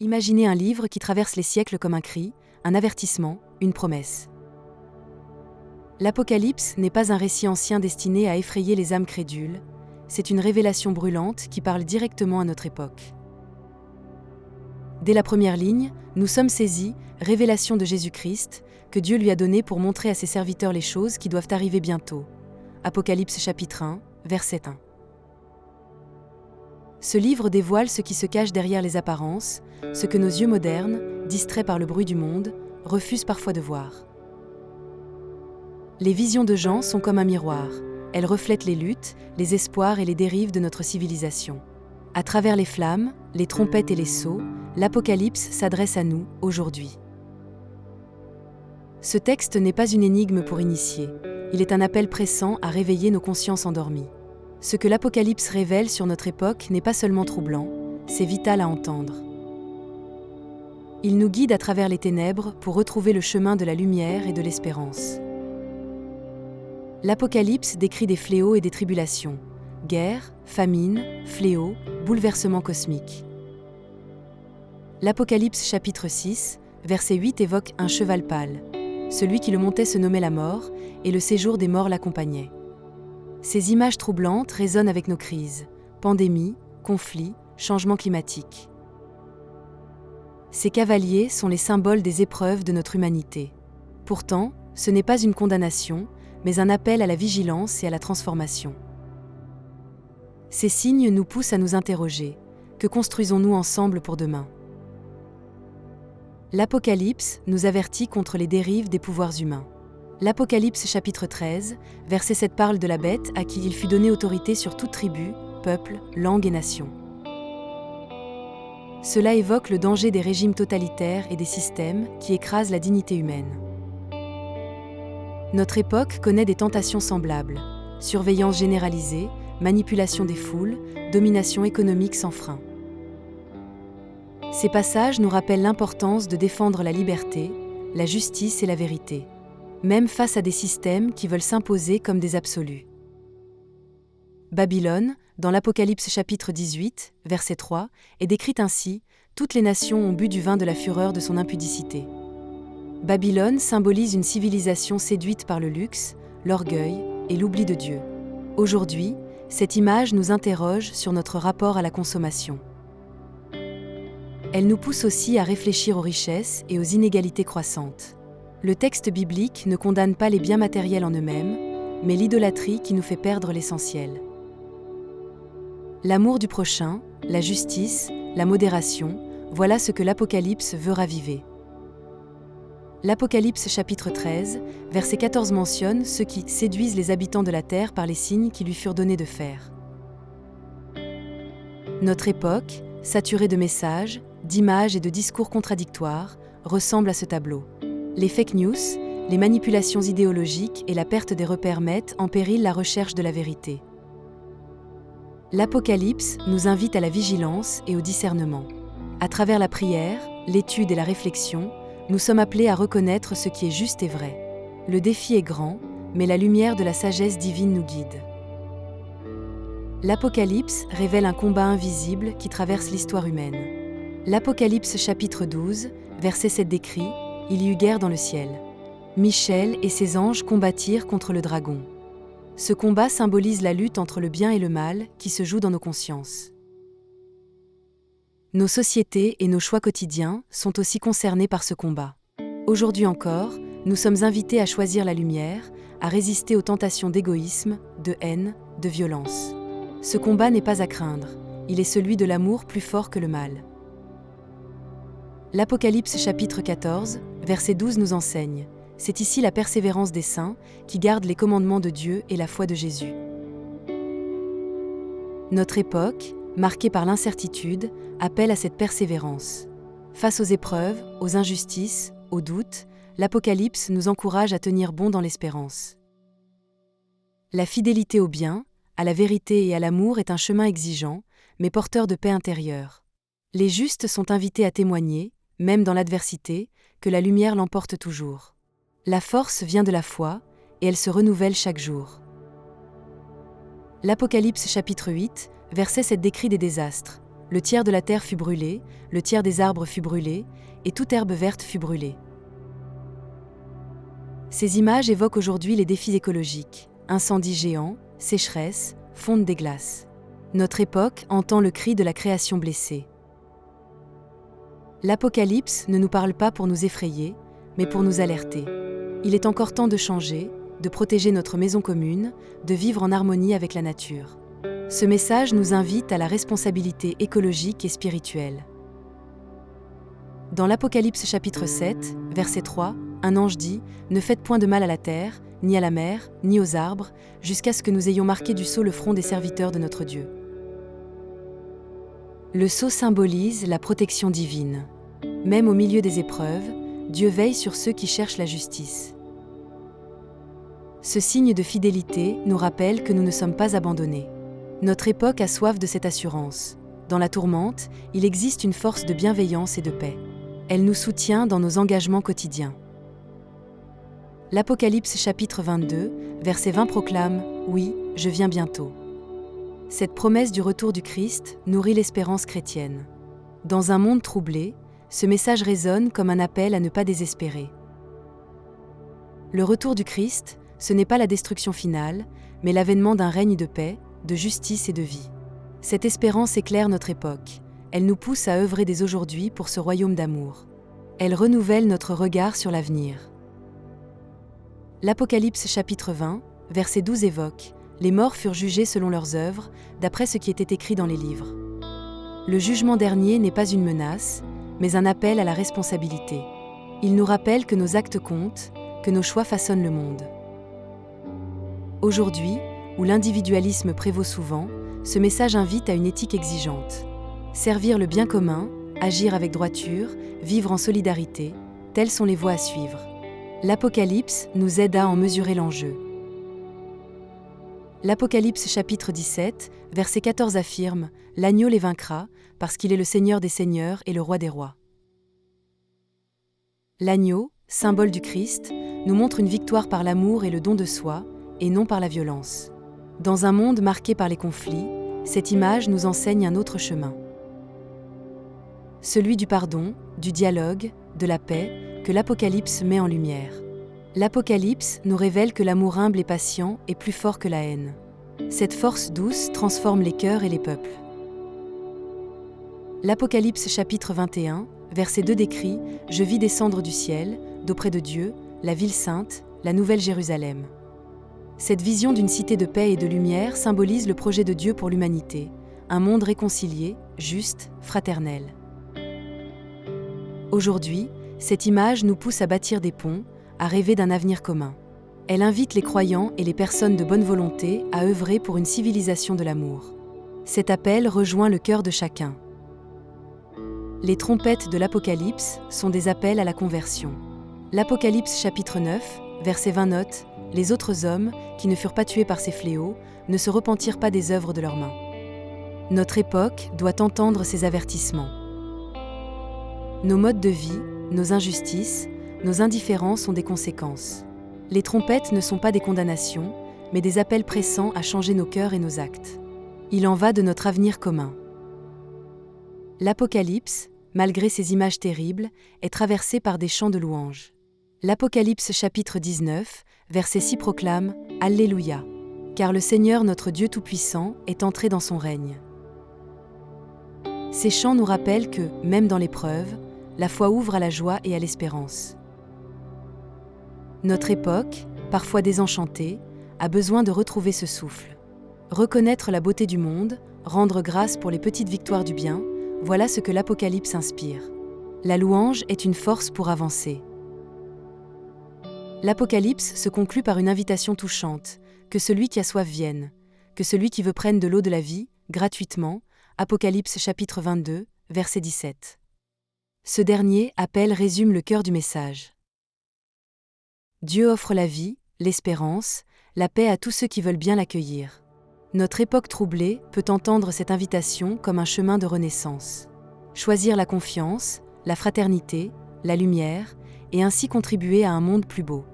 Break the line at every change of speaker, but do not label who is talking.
Imaginez un livre qui traverse les siècles comme un cri, un avertissement, une promesse. L'Apocalypse n'est pas un récit ancien destiné à effrayer les âmes crédules, c'est une révélation brûlante qui parle directement à notre époque. Dès la première ligne, nous sommes saisis, révélation de Jésus-Christ, que Dieu lui a donnée pour montrer à ses serviteurs les choses qui doivent arriver bientôt. Apocalypse chapitre 1, verset 1. Ce livre dévoile ce qui se cache derrière les apparences, ce que nos yeux modernes, distraits par le bruit du monde, refusent parfois de voir. Les visions de Jean sont comme un miroir. Elles reflètent les luttes, les espoirs et les dérives de notre civilisation. À travers les flammes, les trompettes et les sceaux, l'Apocalypse s'adresse à nous, aujourd'hui. Ce texte n'est pas une énigme pour initier. Il est un appel pressant à réveiller nos consciences endormies. Ce que l'Apocalypse révèle sur notre époque n'est pas seulement troublant, c'est vital à entendre. Il nous guide à travers les ténèbres pour retrouver le chemin de la lumière et de l'espérance. L'Apocalypse décrit des fléaux et des tribulations, guerre, famine, fléaux, bouleversements cosmiques. L'Apocalypse chapitre 6, verset 8 évoque un cheval pâle. Celui qui le montait se nommait la mort, et le séjour des morts l'accompagnait. Ces images troublantes résonnent avec nos crises, pandémies, conflits, changements climatiques. Ces cavaliers sont les symboles des épreuves de notre humanité. Pourtant, ce n'est pas une condamnation, mais un appel à la vigilance et à la transformation. Ces signes nous poussent à nous interroger. Que construisons-nous ensemble pour demain ? L'Apocalypse nous avertit contre les dérives des pouvoirs humains. L'Apocalypse chapitre 13, verset 7 parle de la bête à qui il fut donné autorité sur toute tribu, peuple, langue et nation. Cela évoque le danger des régimes totalitaires et des systèmes qui écrasent la dignité humaine. Notre époque connaît des tentations semblables, surveillance généralisée, manipulation des foules, domination économique sans frein. Ces passages nous rappellent l'importance de défendre la liberté, la justice et la vérité, même face à des systèmes qui veulent s'imposer comme des absolus. Babylone, dans l'Apocalypse chapitre 18, verset 3, est décrite ainsi: « Toutes les nations ont bu du vin de la fureur de son impudicité ». Babylone symbolise une civilisation séduite par le luxe, l'orgueil et l'oubli de Dieu. Aujourd'hui, cette image nous interroge sur notre rapport à la consommation. Elle nous pousse aussi à réfléchir aux richesses et aux inégalités croissantes. Le texte biblique ne condamne pas les biens matériels en eux-mêmes, mais l'idolâtrie qui nous fait perdre l'essentiel. L'amour du prochain, la justice, la modération, voilà ce que l'Apocalypse veut raviver. L'Apocalypse chapitre 13, verset 14 mentionne ceux qui séduisent les habitants de la terre par les signes qui lui furent donnés de faire. Notre époque, saturée de messages, d'images et de discours contradictoires, ressemble à ce tableau. Les fake news, les manipulations idéologiques et la perte des repères mettent en péril la recherche de la vérité. L'Apocalypse nous invite à la vigilance et au discernement. À travers la prière, l'étude et la réflexion, nous sommes appelés à reconnaître ce qui est juste et vrai. Le défi est grand, mais la lumière de la sagesse divine nous guide. L'Apocalypse révèle un combat invisible qui traverse l'histoire humaine. L'Apocalypse chapitre 12, verset 7 décrit: « Il y eut guerre dans le ciel. Michel et ses anges combattirent contre le dragon. » Ce combat symbolise la lutte entre le bien et le mal qui se joue dans nos consciences. Nos sociétés et nos choix quotidiens sont aussi concernés par ce combat. Aujourd'hui encore, nous sommes invités à choisir la lumière, à résister aux tentations d'égoïsme, de haine, de violence. Ce combat n'est pas à craindre, il est celui de l'amour plus fort que le mal. L'Apocalypse chapitre 14, verset 12 nous enseigne: « C'est ici la persévérance des saints qui gardent les commandements de Dieu et la foi de Jésus. » Notre époque, marquée par l'incertitude, appelle à cette persévérance. Face aux épreuves, aux injustices, aux doutes, l'Apocalypse nous encourage à tenir bon dans l'espérance. La fidélité au bien, à la vérité et à l'amour est un chemin exigeant, mais porteur de paix intérieure. Les justes sont invités à témoigner, même dans l'adversité, que la lumière l'emporte toujours. La force vient de la foi, et elle se renouvelle chaque jour. L'Apocalypse chapitre 8, verset 7 décrit des désastres. Le tiers de la terre fut brûlé, le tiers des arbres fut brûlé, et toute herbe verte fut brûlée. Ces images évoquent aujourd'hui les défis écologiques, incendies géants, sécheresse, fonte des glaces. Notre époque entend le cri de la création blessée. L'Apocalypse ne nous parle pas pour nous effrayer, mais pour nous alerter. Il est encore temps de changer, de protéger notre maison commune, de vivre en harmonie avec la nature. Ce message nous invite à la responsabilité écologique et spirituelle. Dans l'Apocalypse chapitre 7, verset 3, un ange dit « Ne faites point de mal à la terre, ni à la mer, ni aux arbres, jusqu'à ce que nous ayons marqué du sceau le front des serviteurs de notre Dieu. » Le sceau symbolise la protection divine. Même au milieu des épreuves, Dieu veille sur ceux qui cherchent la justice. Ce signe de fidélité nous rappelle que nous ne sommes pas abandonnés. Notre époque a soif de cette assurance. Dans la tourmente, il existe une force de bienveillance et de paix. Elle nous soutient dans nos engagements quotidiens. L'Apocalypse chapitre 22, verset 20 proclame « Oui, je viens bientôt ». Cette promesse du retour du Christ nourrit l'espérance chrétienne. Dans un monde troublé, ce message résonne comme un appel à ne pas désespérer. Le retour du Christ, ce n'est pas la destruction finale, mais l'avènement d'un règne de paix, de justice et de vie. Cette espérance éclaire notre époque. Elle nous pousse à œuvrer dès aujourd'hui pour ce royaume d'amour. Elle renouvelle notre regard sur l'avenir. L'Apocalypse chapitre 20, verset 12 évoque « Les morts furent jugés selon leurs œuvres, d'après ce qui était écrit dans les livres. » Le jugement dernier n'est pas une menace, mais un appel à la responsabilité. Il nous rappelle que nos actes comptent, que nos choix façonnent le monde. Aujourd'hui, où l'individualisme prévaut souvent, ce message invite à une éthique exigeante. Servir le bien commun, agir avec droiture, vivre en solidarité, telles sont les voies à suivre. L'Apocalypse nous aide à en mesurer l'enjeu. L'Apocalypse chapitre 17, verset 14 affirme « L'agneau les vaincra, parce qu'il est le Seigneur des seigneurs et le Roi des rois. » L'agneau, symbole du Christ, nous montre une victoire par l'amour et le don de soi, et non par la violence. Dans un monde marqué par les conflits, cette image nous enseigne un autre chemin. Celui du pardon, du dialogue, de la paix, que l'Apocalypse met en lumière. L'Apocalypse nous révèle que l'amour humble et patient est plus fort que la haine. Cette force douce transforme les cœurs et les peuples. L'Apocalypse chapitre 21, verset 2 décrit « Je vis descendre du ciel, d'auprès de Dieu, la ville sainte, la nouvelle Jérusalem. » Cette vision d'une cité de paix et de lumière symbolise le projet de Dieu pour l'humanité, un monde réconcilié, juste, fraternel. Aujourd'hui, cette image nous pousse à bâtir des ponts, à rêver d'un avenir commun. Elle invite les croyants et les personnes de bonne volonté à œuvrer pour une civilisation de l'amour. Cet appel rejoint le cœur de chacun. Les trompettes de l'Apocalypse sont des appels à la conversion. L'Apocalypse chapitre 9, verset 20 note « Les autres hommes, qui ne furent pas tués par ces fléaux, ne se repentirent pas des œuvres de leurs mains. » Notre époque doit entendre ces avertissements. Nos modes de vie, nos injustices, nos indifférences ont des conséquences. Les trompettes ne sont pas des condamnations, mais des appels pressants à changer nos cœurs et nos actes. Il en va de notre avenir commun. L'Apocalypse, malgré ces images terribles, est traversé par des chants de louanges. L'Apocalypse chapitre 19, verset 6 proclame « Alléluia » car le Seigneur notre Dieu Tout-Puissant est entré dans son règne. Ces chants nous rappellent que, même dans l'épreuve, la foi ouvre à la joie et à l'espérance. Notre époque, parfois désenchantée, a besoin de retrouver ce souffle. Reconnaître la beauté du monde, rendre grâce pour les petites victoires du bien, voilà ce que l'Apocalypse inspire. La louange est une force pour avancer. L'Apocalypse se conclut par une invitation touchante, que celui qui a soif vienne, que celui qui veut prenne de l'eau de la vie, gratuitement, Apocalypse chapitre 22, verset 17. Ce dernier appel résume le cœur du message. Dieu offre la vie, l'espérance, la paix à tous ceux qui veulent bien l'accueillir. Notre époque troublée peut entendre cette invitation comme un chemin de renaissance. Choisir la confiance, la fraternité, la lumière, et ainsi contribuer à un monde plus beau.